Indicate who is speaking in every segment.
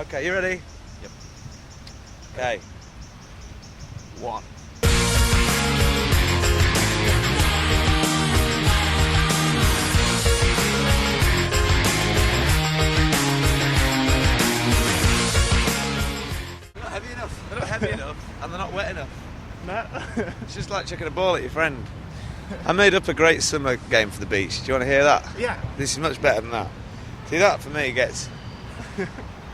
Speaker 1: Okay, you ready?
Speaker 2: Yep.
Speaker 1: Okay. 1.
Speaker 2: They're not heavy enough.
Speaker 1: They're not heavy enough and they're not wet enough.
Speaker 3: No.
Speaker 1: It's just like chucking a ball at your friend. I made up a great summer game for the beach. Do you want to hear that?
Speaker 3: Yeah.
Speaker 1: This is much better than that. See, that for me gets...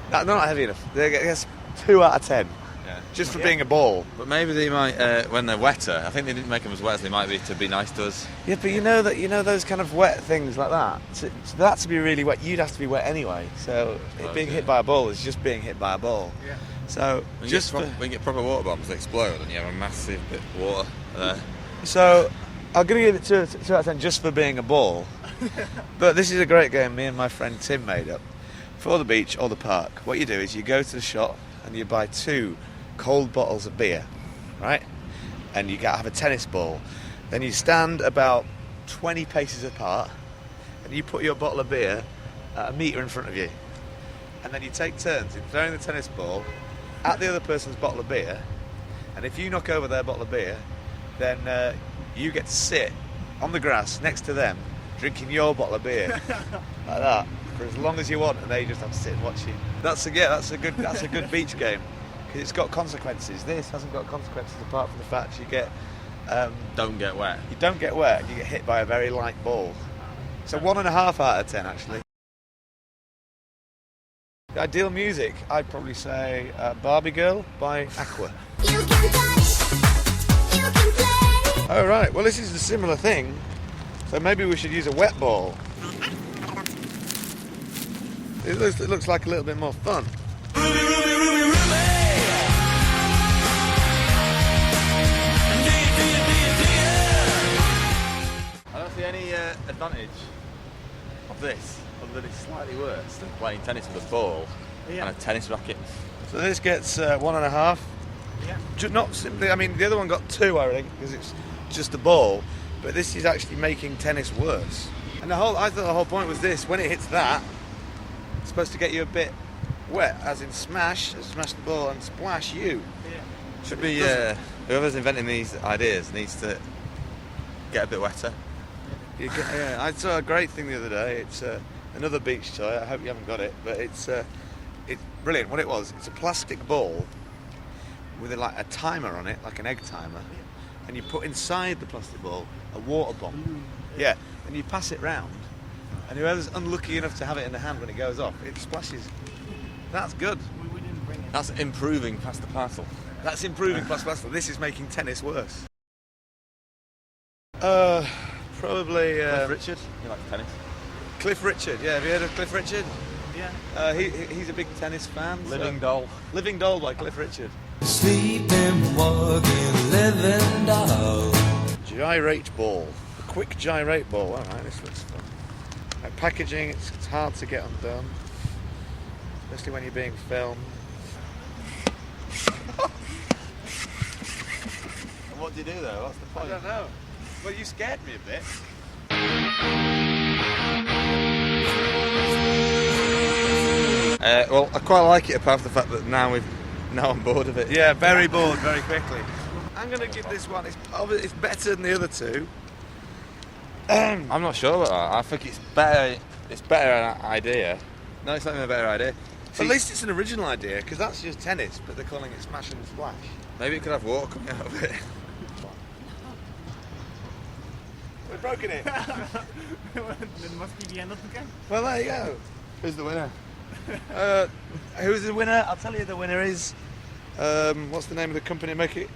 Speaker 1: they're not heavy enough. They gets 2 out of 10.
Speaker 2: Yeah.
Speaker 1: Just for being a ball.
Speaker 2: But maybe they might, when they're wetter, I think they didn't make them as wet as they might be to be nice to us.
Speaker 1: Yeah, but you know those kind of wet things like that. So that to be really wet, you'd have to be wet anyway. So being hit by a ball is just being hit by a ball.
Speaker 3: Yeah.
Speaker 1: So
Speaker 2: When
Speaker 1: just
Speaker 2: when you get proper water bombs that explode and you have a massive bit of water there.
Speaker 1: so I'm going to give it 2 out of 10 just for being a ball. But this is a great game me and my friend Tim made up for the beach or the park. What you do is you go to the shop and you buy 2 cold bottles of beer, right? And you have a tennis ball. Then you stand about 20 paces apart and you put your bottle of beer at a metre in front of you. And then you take turns in throwing the tennis ball at the other person's bottle of beer. And if you knock over their bottle of beer, then you get to sit on the grass next to them drinking your bottle of beer like that for as long as you want, and they just have to sit and watch you. That's a good beach game because it's got consequences. This hasn't got consequences apart from the fact you get
Speaker 2: Don't get wet.
Speaker 1: you don't get wet. You get hit by a very light ball. So 1.5 out of 10 actually. Ideal music, I'd probably say Barbie Girl by Aqua.
Speaker 4: You can touch, you can play.
Speaker 1: Oh right, well this is a similar thing, so maybe we should use a wet ball. It looks like a little bit more fun.
Speaker 2: I don't see any advantage of this, other than it's slightly worse than playing tennis with a ball and a tennis racket.
Speaker 1: So this gets 1.5.
Speaker 3: Yeah.
Speaker 1: Not simply, I mean the other one got 2 I think, because it's just a ball, but this is actually making tennis worse. And I thought the whole point was this, when it hits that, it's supposed to get you a bit wet, as in smash the ball and splash you.
Speaker 3: Yeah.
Speaker 2: Should be whoever's inventing these ideas needs to get a bit wetter.
Speaker 1: Yeah, I saw a great thing the other day. It's another beach toy. I hope you haven't got it, but it's brilliant. What it was, it's a plastic ball with a timer on it, like an egg timer, and you put inside the plastic ball a water bomb. Yeah, and you pass it round, and whoever's unlucky enough to have it in the hand when it goes off, it splashes. That's good.
Speaker 3: We didn't bring it.
Speaker 2: That's improving past the parcel.
Speaker 1: That's improving past plastic. This is making tennis worse. Probably
Speaker 2: Cliff Richard, he likes tennis.
Speaker 1: Cliff Richard. Yeah, have you heard of Cliff Richard?
Speaker 3: Yeah.
Speaker 1: He's a big tennis fan.
Speaker 2: Living doll.
Speaker 1: Living Doll by Cliff Richard.
Speaker 5: Sleeping, walking, living doll.
Speaker 1: Gyrate ball. A quick gyrate ball. All right, this looks fun. Packaging, it's hard to get undone, especially when you're being filmed.
Speaker 2: What do you do though? What's the
Speaker 1: I
Speaker 2: point?
Speaker 1: don't know. Well, you scared me a bit.
Speaker 2: Well, I quite like it apart from the fact that now I'm bored of it.
Speaker 1: Yeah, very bored very quickly. I'm going to give this one, it's better than the other 2.
Speaker 2: I'm not sure about that. I think it's better. It's better an idea. No, it's not even a better idea. See,
Speaker 1: At least it's an original idea, because that's just tennis, but they're calling it smash and splash.
Speaker 2: maybe it could have water coming out of it.
Speaker 1: We've broken it.
Speaker 3: Then must be the end of the game.
Speaker 1: Well, there you go.
Speaker 2: Who's the winner?
Speaker 1: Who's the winner? I'll tell you the winner is, what's the name of the company making it?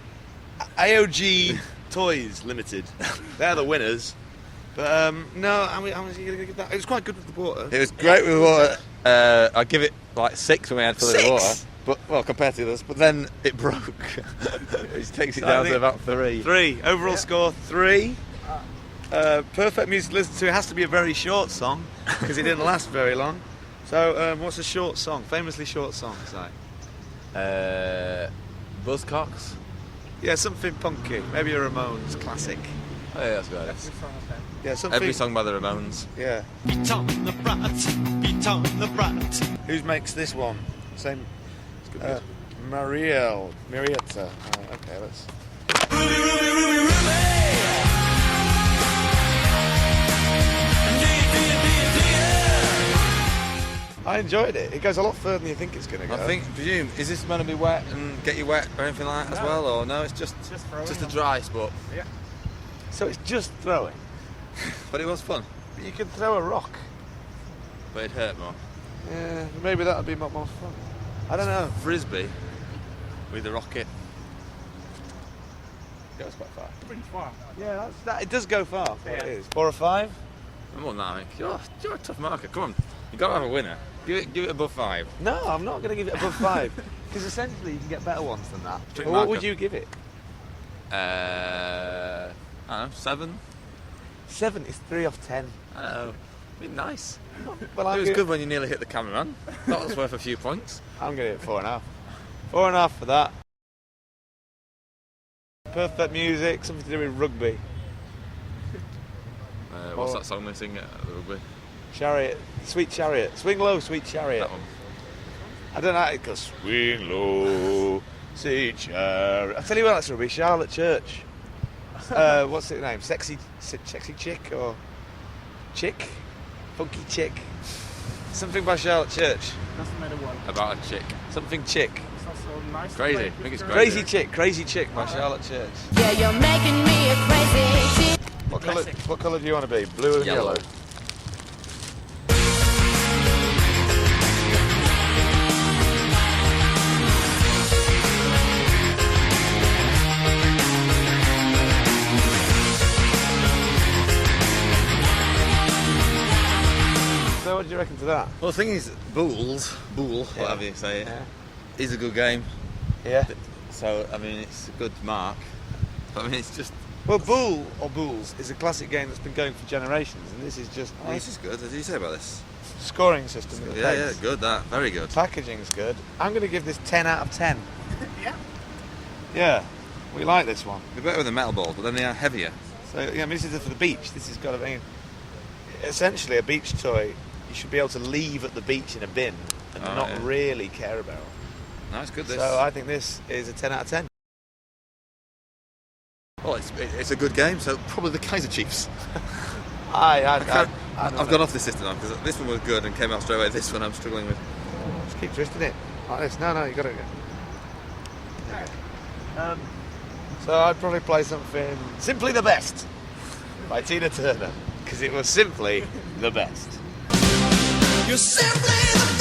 Speaker 1: AOG Toys Limited. They're the winners. But no, how much are you going to give that? It was quite good with the water.
Speaker 2: It was great with water. I'd give it like 6 when we had full of
Speaker 1: 6?
Speaker 2: water. But well, compared to this, but then it broke. Which takes it
Speaker 1: So
Speaker 2: down
Speaker 1: I
Speaker 2: to
Speaker 1: think
Speaker 2: about 3.
Speaker 1: 3. Overall score 3. Perfect music to listen to. It has to be a very short song because it didn't last very long. So what's a short song? Famously short song, Si?
Speaker 2: Buzzcocks.
Speaker 1: Yeah, something punky. Maybe a Ramones classic.
Speaker 2: Oh yeah, that's good.
Speaker 3: This song of them.
Speaker 1: Yeah, something.
Speaker 2: Every song by the Ramones.
Speaker 1: Yeah.
Speaker 5: Beat on the brat, beat on the brat.
Speaker 1: Who makes this one? Same.
Speaker 2: It's good.
Speaker 1: Marietta. Okay, let's. I enjoyed it. It goes a lot further than you think it's going to go.
Speaker 2: I presume, is this going to be wet and get you wet or anything like that as well? Or no, it's just a dry spot.
Speaker 3: Yeah.
Speaker 1: So it's just throwing.
Speaker 2: But it was fun.
Speaker 1: But you can throw a rock.
Speaker 2: But it hurt more.
Speaker 1: Yeah, maybe that would be more fun. I don't know.
Speaker 2: Frisbee with a rocket.
Speaker 1: Goes quite far.
Speaker 3: Pretty far.
Speaker 1: Yeah, it does go far. For what
Speaker 3: Yeah.
Speaker 1: it is. 4 or 5?
Speaker 2: More than that, I think. You're a tough marker. Come on, you got to have a winner. Give it above 5.
Speaker 1: No, I'm not going to give it above 5 because essentially you can get better ones than that.
Speaker 2: Trick
Speaker 1: Well, what
Speaker 2: marker.
Speaker 1: would you give it?
Speaker 2: I don't know, 7.
Speaker 1: 7 is 3 off 10.
Speaker 2: I don't know. Be nice.
Speaker 1: Well,
Speaker 2: It was good when you nearly hit the cameraman. That was worth a few points.
Speaker 1: I'm going to hit 4.5. 4.5 for that. Perfect music, something to do with rugby.
Speaker 2: What's that song they sing at the rugby?
Speaker 1: Chariot, Sweet Chariot. Swing low, sweet chariot.
Speaker 2: That one.
Speaker 1: I don't know, it goes swing low, sweet chariot. I tell you what, that's rugby. Charlotte Church. What's her name? Sexy chick or chick? Funky chick. Something by Charlotte Church.
Speaker 3: Doesn't matter what.
Speaker 2: About a chick.
Speaker 1: Something chick.
Speaker 3: It's also nice.
Speaker 2: Crazy.
Speaker 3: To play
Speaker 2: I think it's
Speaker 3: with
Speaker 2: crazy.
Speaker 1: Crazy chick by Charlotte Church.
Speaker 4: Yeah, you're making me a crazy.
Speaker 1: What colour do you want to be? Blue and
Speaker 2: Yellow.
Speaker 1: yellow. So what do you reckon to that?
Speaker 2: Well, the thing is, Bool,
Speaker 1: Yeah.
Speaker 2: whatever you say,
Speaker 1: Yeah.
Speaker 2: is a good game.
Speaker 1: Yeah.
Speaker 2: So, I mean, it's a good mark. But I mean, it's just.
Speaker 1: Well, Bool or Bools is a classic game that's been going for generations, and this is just
Speaker 2: Oh, this is good. What did you say about this?
Speaker 1: the scoring system. With the
Speaker 2: Yeah,
Speaker 1: pegs.
Speaker 2: good. That very good.
Speaker 1: Packaging's good. I'm going to give this 10 out of 10.
Speaker 3: Yeah.
Speaker 1: Yeah, we like this one.
Speaker 2: They're better with the metal balls, but then they are heavier.
Speaker 1: So, yeah, I mean, this is for the beach. This has got to be essentially a beach toy. You should be able to leave at the beach in a bin and
Speaker 2: Oh,
Speaker 1: not
Speaker 2: yeah.
Speaker 1: really care about.
Speaker 2: No, it's good. This.
Speaker 1: So I think this is a 10 out of 10.
Speaker 2: Well, it's a good game. So probably the Kaiser Chiefs.
Speaker 1: I've
Speaker 2: I've gone off this system now because this one was good and came out straight away. This one I'm struggling with.
Speaker 1: Just keep twisting it like this. No, you got to go. So I'd probably play something Simply the Best by Tina Turner because it was simply the best.
Speaker 5: You're simply the